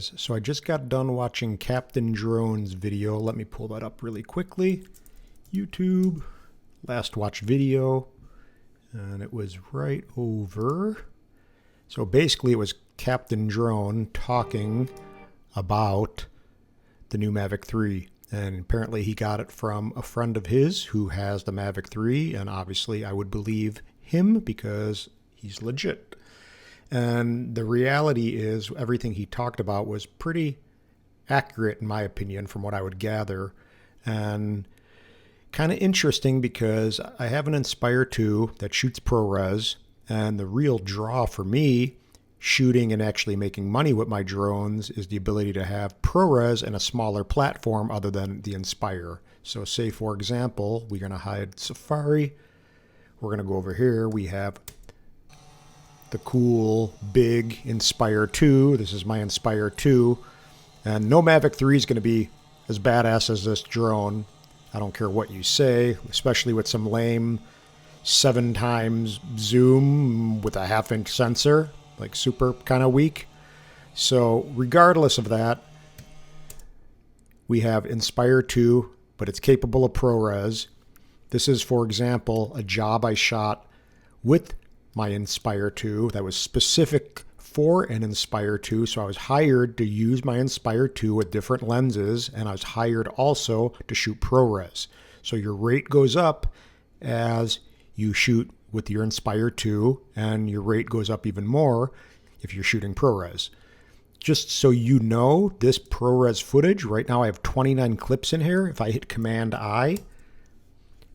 guys. So I just got done watching Captain Drone's video. Let me pull that up really quickly. YouTube, last watched video, and it was right over. So basically it was Captain Drone talking about the new Mavic 3. And apparently he got it from a friend of his who has the Mavic 3. And obviously I would believe him because he's legit. And the reality is everything he talked about was pretty accurate in my opinion from what I would gather. And kind of interesting because I have an Inspire 2 that shoots ProRes. And the real draw for me shooting and actually making money with my drones is the ability to have ProRes and a smaller platform other than the Inspire. So say for example, we're going to hide Safari. We're going to go over here. We have the cool big Inspire 2. This is my Inspire 2. And no Mavic 3 is going to be as badass as this drone. I don't care what you say, especially with some lame 7 times zoom with a 1/2 inch sensor, like super kind of weak. So regardless of that, we have Inspire 2, but it's capable of ProRes. This is, for example, a job I shot with my Inspire 2 that was specific for an Inspire 2. So I was hired to use my Inspire 2 with different lenses, and I was hired also to shoot ProRes. So your rate goes up as you shoot with your Inspire 2, and your rate goes up even more if you're shooting ProRes. Just so you know, this ProRes footage, right now I have 29 clips in here. If I hit Command I,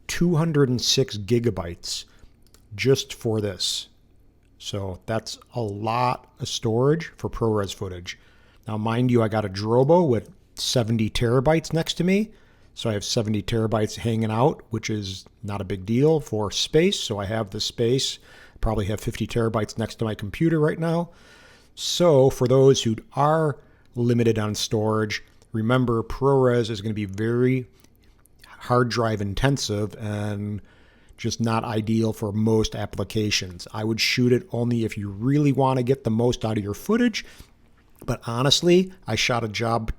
206 gigabytes just for this. So that's a lot of storage for ProRes footage. Now, mind you, I got a Drobo with 70 terabytes next to me. So I have 70 terabytes hanging out, which is not a big deal for space. So I have the space, probably have 50 terabytes next to my computer right now. So for those who are limited on storage, remember ProRes is going to be very hard drive intensive and just not ideal for most applications. I would shoot it only if you really want to get the most out of your footage. But honestly, I shot a job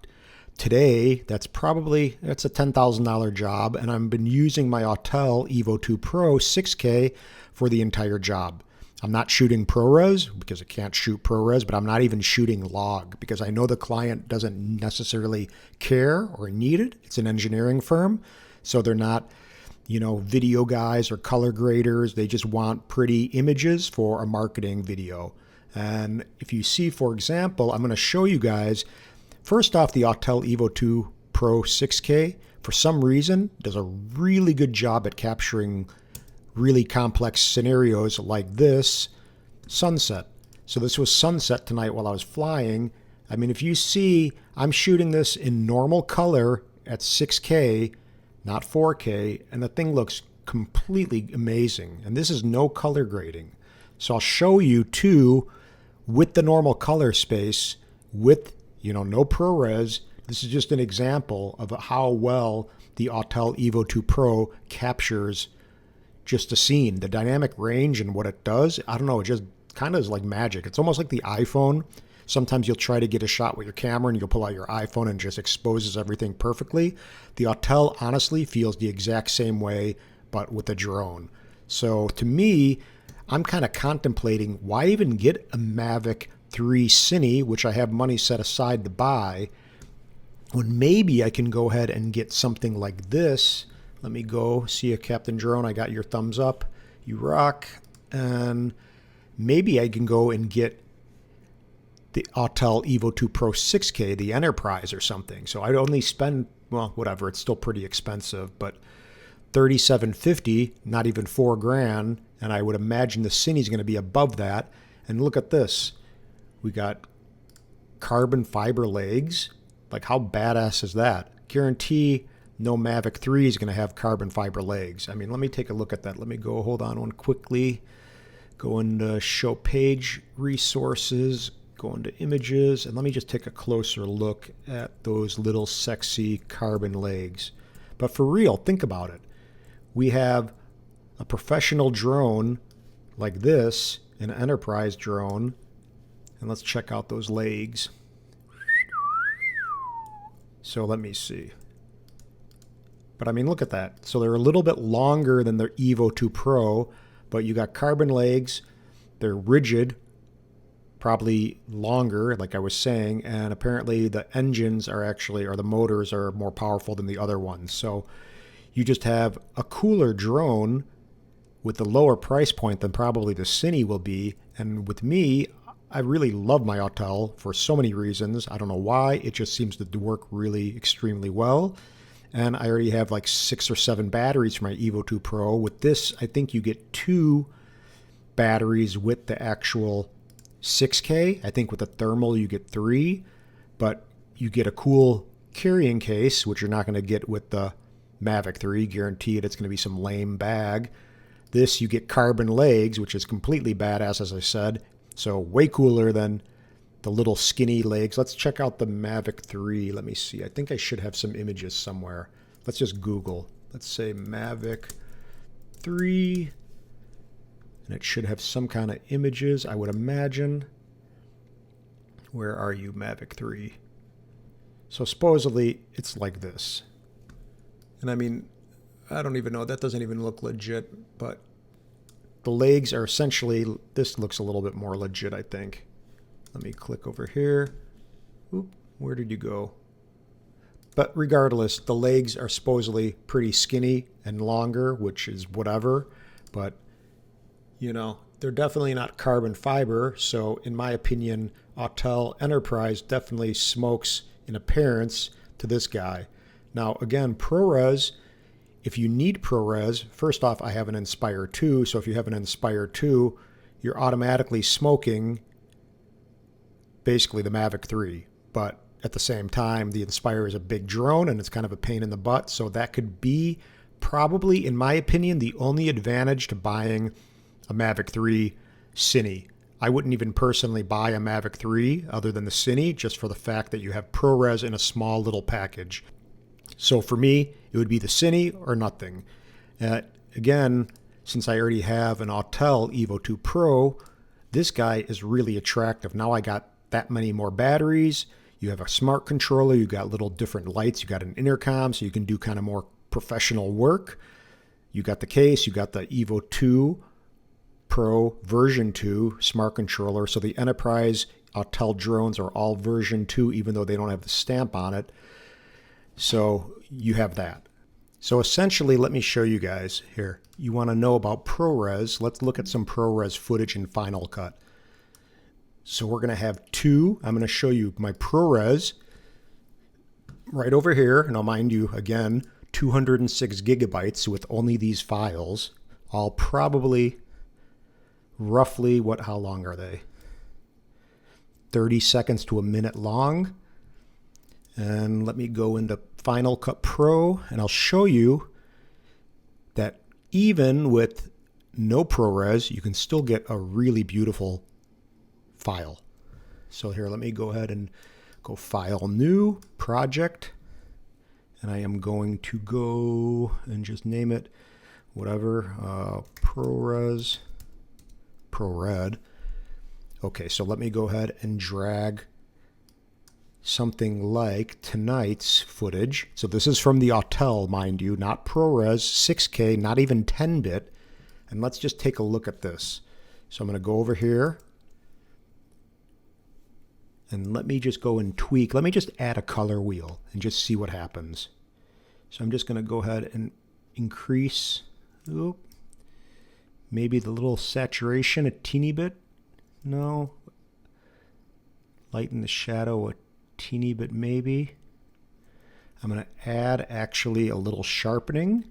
today that's a $10,000 job, and I've been using my Autel Evo 2 Pro 6K for the entire job. I'm not shooting ProRes because I can't shoot ProRes, but I'm not even shooting log because I know the client doesn't necessarily care or need it. It's an engineering firm, so they're not, video guys or color graders. They just want pretty images for a marketing video. And if you see, for example, I'm going to show you guys, first off, the Autel Evo 2 Pro 6K, for some reason, does a really good job at capturing really complex scenarios like this sunset. So this was sunset tonight while I was flying. I mean, if you see, I'm shooting this in normal color at 6K, not 4K, and the thing looks completely amazing. And this is no color grading. So I'll show you too, with the normal color space, with no ProRes. This is just an example of how well the Autel Evo 2 Pro captures just a scene. The dynamic range and what it does, I don't know, it just kind of is like magic. It's almost like the iPhone. Sometimes you'll try to get a shot with your camera and you'll pull out your iPhone and it just exposes everything perfectly. The Autel honestly feels the exact same way, but with a drone. So to me, I'm kind of contemplating why even get a Mavic 3 Cine, which I have money set aside to buy, when maybe I can go ahead and get something like this. Let me go see a Captain Drone. I got your thumbs up. You rock. And maybe I can go and get the Autel Evo 2 Pro 6K, the Enterprise or something. So I'd only spend, well, whatever. It's still pretty expensive, but $3,750, not even $4,000. And I would imagine the Cine is going to be above that. And look at this. We got carbon fiber legs. Like, how badass is that? Guarantee no Mavic 3 is going to have carbon fiber legs. I mean, let me take a look at that. Let me go, hold on one quickly. Go into show page resources, go into images, and let me just take a closer look at those little sexy carbon legs. But for real, think about it. We have a professional drone like this, an enterprise drone, and let's check out those legs. So let me see. But I mean, look at that. So they're a little bit longer than the Evo 2 Pro, but you got carbon legs. They're rigid, probably longer, like I was saying, and apparently the engines are actually, or the motors are more powerful than the other ones. So you just have a cooler drone with a lower price point than probably the Cine will be. And with me, I really love my Autel for so many reasons. I don't know why. It just seems to work really extremely well. And I already have like 6 or 7 batteries for my Evo 2 Pro. With this, I think you get 2 batteries with the actual 6K. I think with the thermal you get 3, but you get a cool carrying case, which you're not going to get with the Mavic 3. Guaranteed it's going to be some lame bag. This, you get carbon legs, which is completely badass, as I said. So way cooler than the little skinny legs. Let's check out the Mavic 3. Let me see. I think I should have some images somewhere. Let's just Google. Let's say Mavic 3. And it should have some kind of images, I would imagine. Where are you, Mavic 3? So supposedly it's like this. And I mean, I don't even know. That doesn't even look legit. But the legs are essentially, this looks a little bit more legit, I think. Let me click over here. Oop, where did you go? But regardless, the legs are supposedly pretty skinny and longer, which is whatever. But, you know, they're definitely not carbon fiber. So in my opinion, Autel Enterprise definitely smokes in appearance to this guy. Now, again, ProRes, if you need ProRes, first off, I have an Inspire 2. So if you have an Inspire 2, you're automatically smoking basically the Mavic 3. But at the same time, the Inspire is a big drone and it's kind of a pain in the butt. So that could be probably, in my opinion, the only advantage to buying a Mavic 3 Cine. I wouldn't even personally buy a Mavic 3 other than the Cine, just for the fact that you have ProRes in a small little package. So for me, it would be the Cine or nothing. Again, since I already have an Autel Evo 2 Pro, this guy is really attractive. Now I got that many more batteries. You have a smart controller. You got little different lights. You got an intercom, so you can do kind of more professional work. You got the case. You got the Evo 2 Pro version 2 smart controller. So the Enterprise Autel drones are all version 2, even though they don't have the stamp on it. So you have that. So essentially, let me show you guys here. You want to know about ProRes. Let's look at some ProRes footage in Final Cut. So we're going to have 2. I'm going to show you my ProRes right over here. Now, mind you, again, 206 gigabytes with only these files. All probably roughly, how long are they? 30 seconds to a minute long. And let me go into Final Cut Pro, and I'll show you that even with no ProRes, you can still get a really beautiful file. So here, let me go ahead and go File, New, Project, and I am going to go and just name it whatever, ProRes, ProRed. Okay, so let me go ahead and drag something like tonight's footage. So this is from the Autel, mind you, not ProRes, 6K, not even 10-bit. And let's just take a look at this. So I'm going to go over here. And let me just go and tweak. Let me just add a color wheel and just see what happens. So I'm just going to go ahead and increase, maybe the little saturation a teeny bit. No. Lighten the shadow a teeny bit maybe. I'm going to add actually a little sharpening.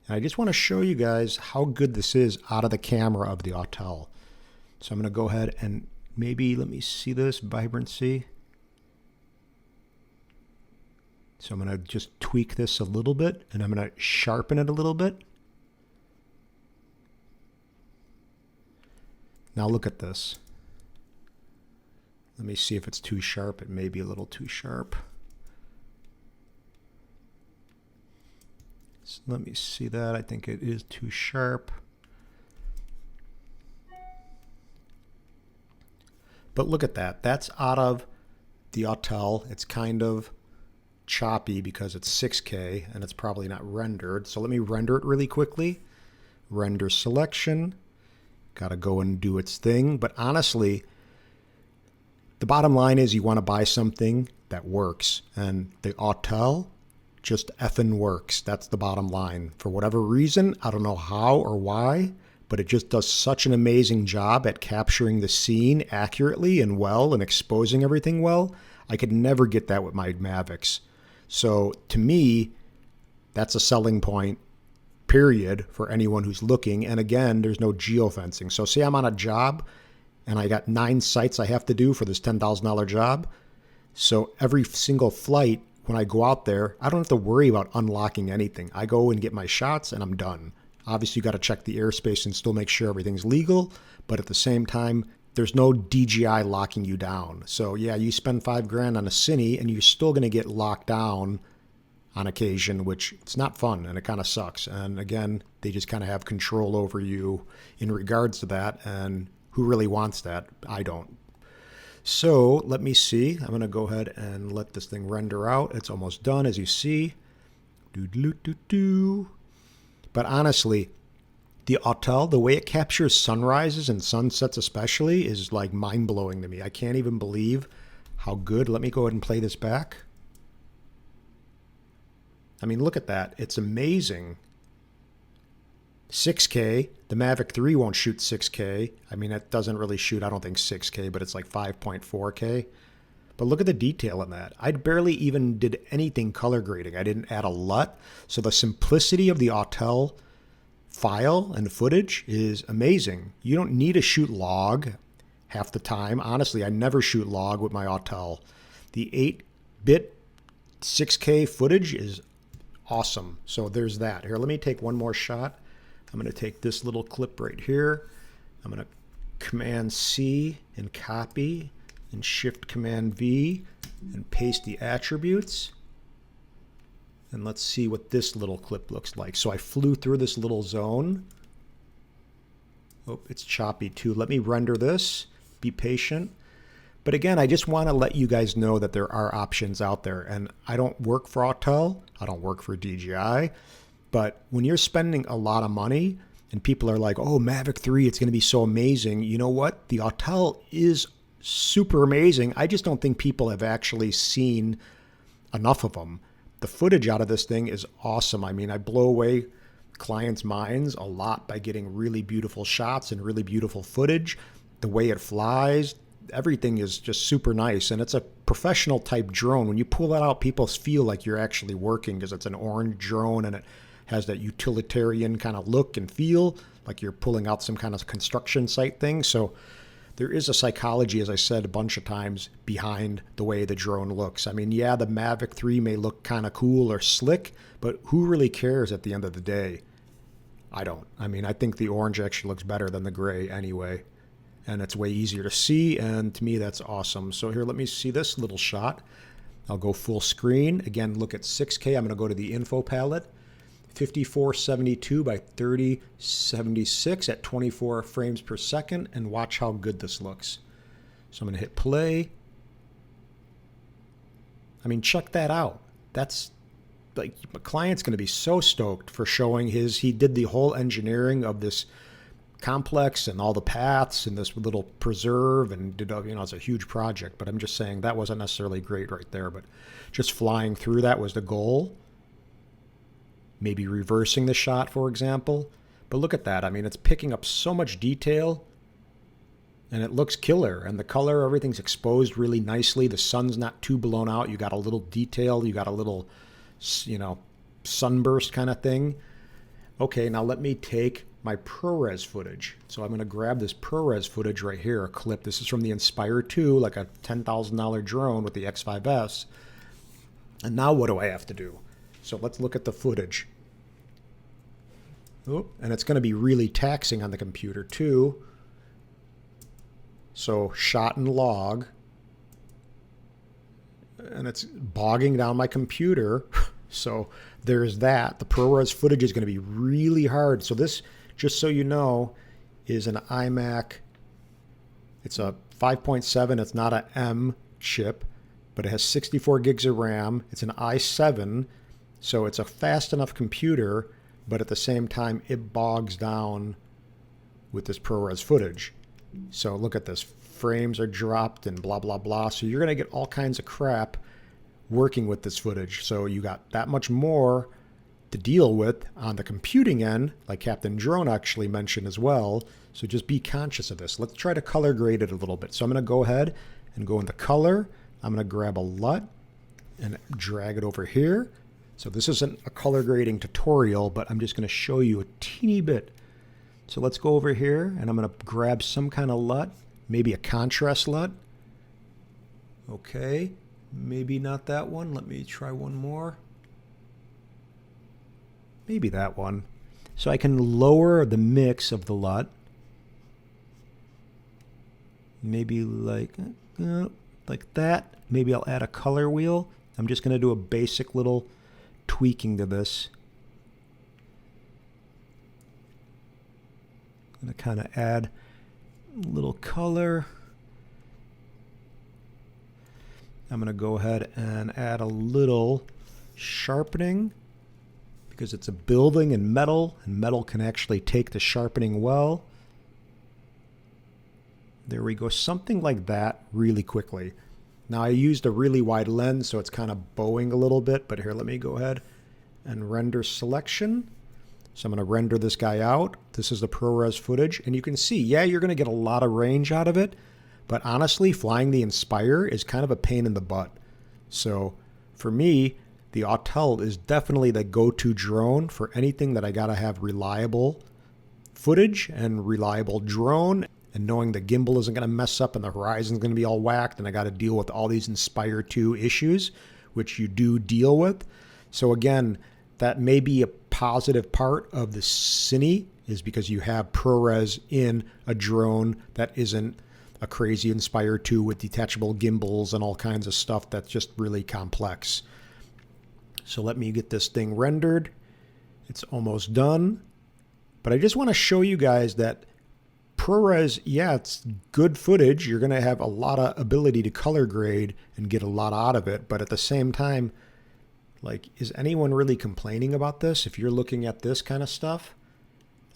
And I just want to show you guys how good this is out of the camera of the Autel. So I'm going to go ahead and maybe, let me see this, vibrancy. So I'm going to just tweak this a little bit, and I'm going to sharpen it a little bit. Now look at this. Let me see if it's too sharp. It may be a little too sharp. So let me see that. I think it is too sharp. But look at that. That's out of the Autel. It's kind of choppy because it's 6K and it's probably not rendered. So let me render it really quickly. Render selection. Got to go and do its thing. But honestly, the bottom line is you want to buy something that works. And the Autel just effing works. That's the bottom line. For whatever reason, I don't know how or why, but it just does such an amazing job at capturing the scene accurately and well and exposing everything well. I could never get that with my Mavics. So to me, that's a selling point, period, for anyone who's looking. And again, there's no geofencing. So say I'm on a job and I got 9 sites I have to do for this $10,000 job. So every single flight, when I go out there, I don't have to worry about unlocking anything. I go and get my shots and I'm done. Obviously, you got to check the airspace and still make sure everything's legal. But at the same time, there's no DJI locking you down. So yeah, you spend $5,000 on a Cine and you're still going to get locked down on occasion, which it's not fun and it kind of sucks. And again, they just kind of have control over you in regards to that. And who really wants that? I don't. So let me see. I'm going to go ahead and let this thing render out. It's almost done, as you see. But honestly, the Autel, the way it captures sunrises and sunsets especially, is like mind-blowing to me. I can't even believe how good. Let me go ahead and play this back. I mean, look at that. It's amazing. 6K. The Mavic 3 won't shoot 6K. I mean, it doesn't really shoot, I don't think 6K, but it's like 5.4K. But look at the detail in that. I barely even did anything color grading. I didn't add a LUT. So the simplicity of the Autel file and footage is amazing. You don't need to shoot log half the time. Honestly, I never shoot log with my Autel. The 8-bit 6K footage is awesome. So there's that. Here, let me take one more shot. I'm going to take this little clip right here. I'm going to Command C and copy and Shift Command V and paste the attributes. And let's see what this little clip looks like. So I flew through this little zone. Oh, it's choppy too. Let me render this. Be patient. But again, I just want to let you guys know that there are options out there. And I don't work for Autel. I don't work for DJI. But when you're spending a lot of money and people are like, oh, Mavic 3, it's going to be so amazing. You know what? The Autel is super amazing. I just don't think people have actually seen enough of them. The footage out of this thing is awesome. I mean, I blow away clients' minds a lot by getting really beautiful shots and really beautiful footage. The way it flies, everything is just super nice. And it's a professional type drone. When you pull that out, people feel like you're actually working because it's an orange drone and it has that utilitarian kind of look and feel like you're pulling out some kind of construction site thing. So there is a psychology, as I said a bunch of times, behind the way the drone looks. I mean, yeah, the Mavic 3 may look kind of cool or slick, but who really cares at the end of the day? I don't. I mean, I think the orange actually looks better than the gray anyway. And it's way easier to see, and to me, that's awesome. So here, let me see this little shot. I'll go full screen. Again, look at 6K. I'm going to go to the info palette. 5472 by 3076 at 24 frames per second, and watch how good this looks. So I'm going to hit play. I mean, check that out. That's like, my client's going to be so stoked for showing he did the whole engineering of this complex and all the paths and this little preserve and did, it's a huge project, but I'm just saying that wasn't necessarily great right there, but just flying through that was the goal. Maybe reversing the shot, for example. But look at that. I mean, it's picking up so much detail and it looks killer. And the color, everything's exposed really nicely. The sun's not too blown out. You got a little detail. You got a little, sunburst kind of thing. Okay, now let me take my ProRes footage. So I'm going to grab this ProRes footage right here, a clip. This is from the Inspire 2, like a $10,000 drone with the X5S. And now what do I have to do? So let's look at the footage. Oh, and it's going to be really taxing on the computer too. So shot and log. And it's bogging down my computer. So there's that. The ProRes footage is going to be really hard. So this, just so you know, is an iMac. It's a 5.7. It's not an M chip. but it has 64 gigs of RAM. It's an i7, so it's a fast enough computer, but at the same time, it bogs down with this ProRes footage. So look at this. Frames are dropped and blah, blah, blah. So you're going to get all kinds of crap working with this footage. So you got that much more to deal with on the computing end, like Captain Drone actually mentioned as well. So just be conscious of this. Let's try to color grade it a little bit. So I'm going to go ahead and go into color. I'm going to grab a LUT and drag it over here. So this isn't a color grading tutorial, but I'm just going to show you a teeny bit. So let's go over here and I'm going to grab some kind of LUT, maybe a contrast LUT. Okay, maybe not that one. Let me try one more. Maybe that one. So I can lower the mix of the LUT. Maybe like that. Maybe I'll add a color wheel. I'm just going to do a basic little tweaking to this. I'm going to kind of add a little color. I'm going to go ahead and add a little sharpening because it's a building and metal can actually take the sharpening well. There we go, something like that really quickly. Now I used a really wide lens, so it's kind of bowing a little bit, but here, let me go ahead and render selection. So I'm going to render this guy out. This is the ProRes footage, and you can see, yeah, you're going to get a lot of range out of it, but honestly, flying the Inspire is kind of a pain in the butt. So for me, the Autel is definitely the go-to drone for anything that I got to have reliable footage and reliable drone, and knowing the gimbal isn't going to mess up and the horizon's going to be all whacked and I got to deal with all these Inspire 2 issues, which you do deal with. So again, that may be a positive part of the Cine, is because you have ProRes in a drone that isn't a crazy Inspire 2 with detachable gimbals and all kinds of stuff that's just really complex. So let me get this thing rendered. It's almost done. But I just want to show you guys that ProRes, yeah, it's good footage. You're going to have a lot of ability to color grade and get a lot out of it. But at the same time, like, is anyone really complaining about this? If you're looking at this kind of stuff,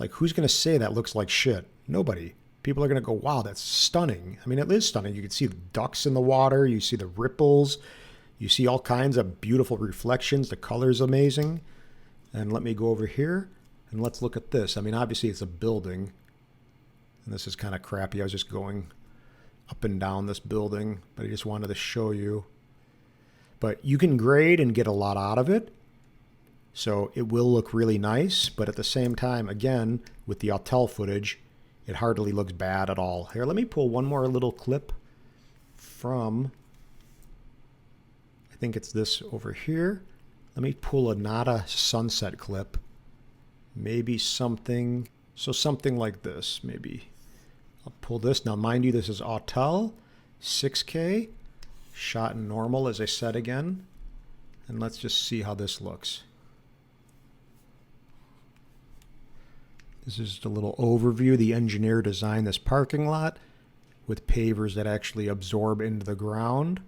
like, who's going to say that looks like shit? Nobody. People are going to go, wow, that's stunning. I mean, it is stunning. You can see the ducks in the water. You see the ripples. You see all kinds of beautiful reflections. The color's amazing. And let me go over here and let's look at this. I mean, obviously it's a building. And this is kind of crappy. I was just going up and down this building, but I just wanted to show you. But you can grade and get a lot out of it. So it will look really nice. But at the same time, again, with the Autel footage, it hardly looks bad at all. Here, let me pull one more little clip from, I think it's this over here. Let me pull a Nada sunset clip. Maybe something, so something like this, maybe. I'll pull this. Now, mind you, this is Autel, 6K, shot in normal, as I said again. And let's just see how this looks. This is just a little overview. The engineer designed this parking lot with pavers that actually absorb into the ground.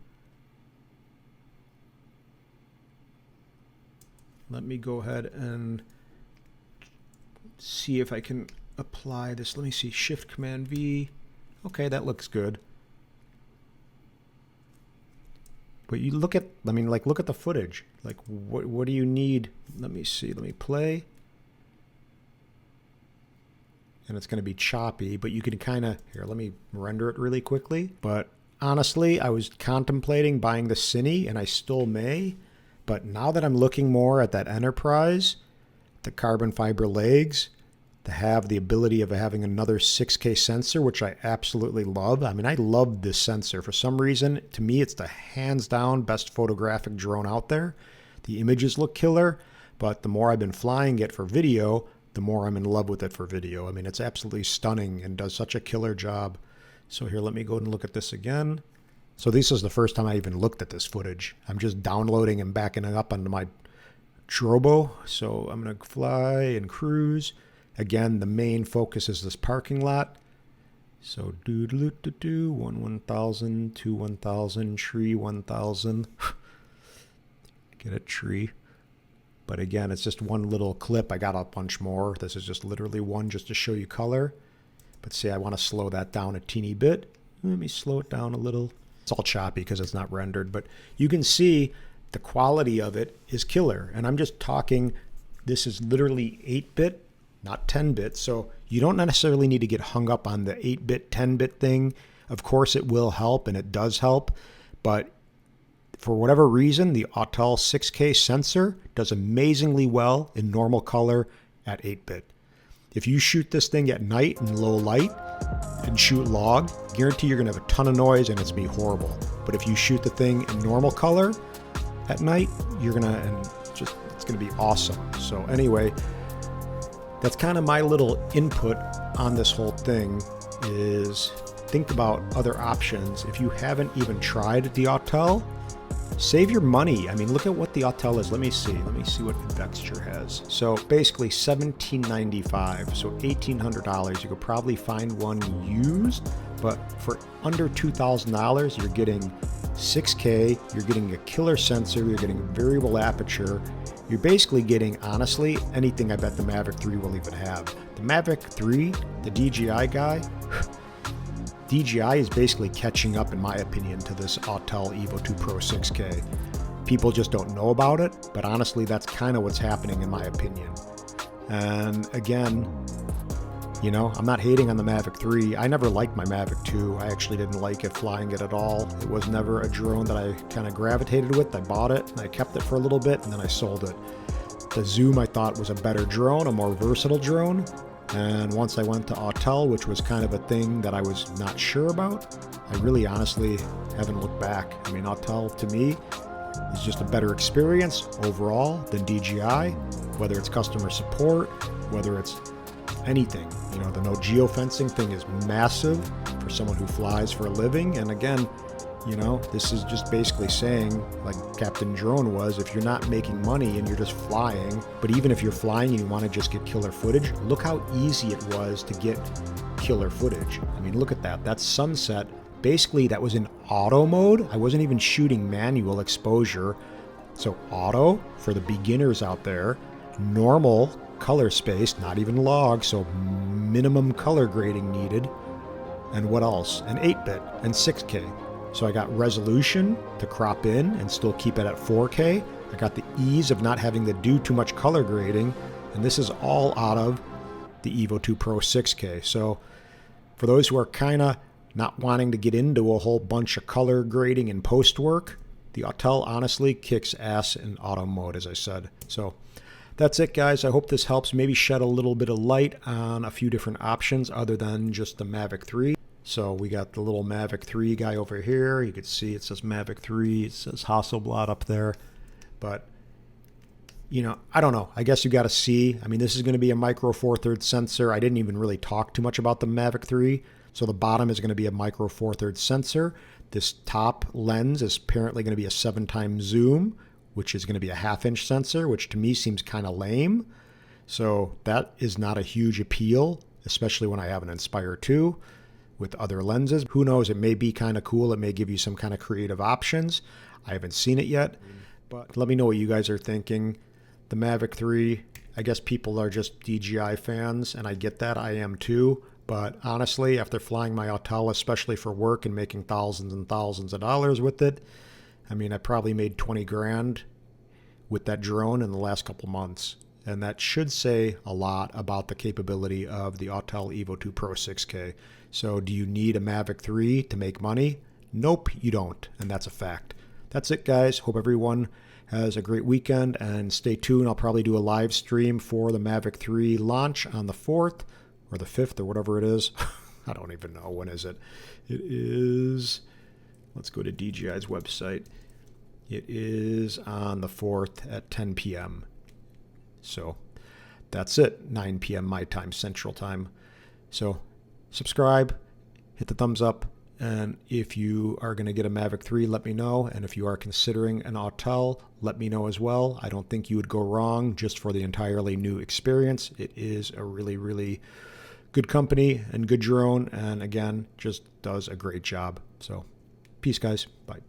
Let me go ahead and see if I can apply this. Let me see, Shift Command V. Okay, that looks good. But you look at, I mean, like, look at the footage. Like, what do you need? Let me see, let me play. And it's going to be choppy, but you can kind of, here, let me render it really quickly. But honestly, I was contemplating buying the Cine, and I still may. But now that I'm looking more at that Enterprise, the carbon fiber legs, to have the ability of having another 6K sensor, which I absolutely love. I mean, I love this sensor. For some reason, to me, it's the hands down best photographic drone out there. The images look killer, but the more I've been flying it for video, the more I'm in love with it for video. I mean, it's absolutely stunning and does such a killer job. So here, let me go and look at this again. So this is the first time I even looked at this footage. I'm just downloading and backing it up onto my Drobo. So I'm going to fly and cruise. Again, the main focus is this parking lot. So do 1,000, 2 1,000, tree 1,000. Get a tree. But again, it's just one little clip. I got a bunch more. This is just literally one just to show you color. But see, I want to slow that down a teeny bit. Let me slow it down a little. It's all choppy because it's not rendered. But you can see the quality of it is killer. And I'm just talking, this is literally 8-bit, not 10-bit. So you don't necessarily need to get hung up on the 8-bit, 10-bit thing. Of course, it will help, and it does help. But for whatever reason, the Autel 6K sensor does amazingly well in normal color at 8-bit. If you shoot this thing at night in low light and shoot log, guarantee you're going to have a ton of noise and it's going to be horrible. But if you shoot the thing in normal color at night, you're going to, and just, it's going to be awesome. So anyway, that's kind of my little input on this whole thing is think about other options. If you haven't even tried the Autel, save your money. I mean, look at what the Autel is. Let me see what Invexture has. So basically $1,795, so $1,800. You could probably find one used, but for under $2,000, you're getting 6K, you're getting a killer sensor, you're getting variable aperture. You're basically getting, honestly, anything I bet the Mavic 3 will even have. The Mavic 3, the DJI guy, DJI is basically catching up, in my opinion, to this Autel Evo 2 Pro 6K. People just don't know about it, but honestly, that's kind of what's happening, in my opinion. And again, you know, I'm not hating on the Mavic 3. I never liked my Mavic 2. I actually didn't like it flying it at all. It was never a drone that I kind of gravitated with. I bought it and I kept it for a little bit and then I sold it. The Zoom I thought was a better drone, a more versatile drone. And once I went to Autel, which was kind of a thing that I was not sure about, I really honestly haven't looked back. I mean, Autel to me is just a better experience overall than DJI, whether it's customer support, whether it's anything. You know, the no geofencing thing is massive for someone who flies for a living. And again, you know, this is just basically saying, like Captain Drone was, if you're not making money and you're just flying, but even if you're flying and you want to just get killer footage, look how easy it was to get killer footage. I mean, look at that. That's sunset. Basically, that was in auto mode. I wasn't even shooting manual exposure. So auto for the beginners out there, normal color space, not even log, so minimum color grading needed. And what else? An 8-bit and 6K. So I got resolution to crop in and still keep it at 4K. I got the ease of not having to do too much color grading. And this is all out of the Evo 2 Pro 6K. So for those who are kind of not wanting to get into a whole bunch of color grading and post work, the Autel honestly kicks ass in auto mode, as I said. So that's it, guys. I hope this helps maybe shed a little bit of light on a few different options other than just the Mavic 3. So we got the little Mavic 3 guy over here. You can see it says Mavic 3. It says Hasselblad up there. But, you know, I don't know. I guess you got to see. I mean, this is going to be a micro 4/3 sensor. I didn't even really talk too much about the Mavic 3. So the bottom is going to be a micro 4/3 sensor. This top lens is apparently going to be a 7x zoom, which is going to be a 1/2-inch sensor, which to me seems kind of lame. So that is not a huge appeal, especially when I have an Inspire 2 with other lenses. Who knows? It may be kind of cool. It may give you some kind of creative options. I haven't seen it yet, but let me know what you guys are thinking. The Mavic 3, I guess people are just DJI fans, and I get that. I am too. But honestly, after flying my Autel, especially for work and making thousands and thousands of dollars with it, I mean, I probably made 20 grand with that drone in the last couple months. And that should say a lot about the capability of the Autel Evo 2 Pro 6K. So do you need a Mavic 3 to make money? Nope, you don't. And that's a fact. That's it, guys. Hope everyone has a great weekend. And stay tuned. I'll probably do a live stream for the Mavic 3 launch on the 4th or the 5th or whatever it is. I don't even know. When is it? It is... Let's go to DJI's website. It is on the 4th at 10 p.m. So that's it, 9 p.m. my time, Central Time. So subscribe, hit the thumbs up, and if you are going to get a Mavic 3, let me know. And if you are considering an Autel, let me know as well. I don't think you would go wrong just for the entirely new experience. It is a really, really good company and good drone. And again, just does a great job. So peace, guys. Bye.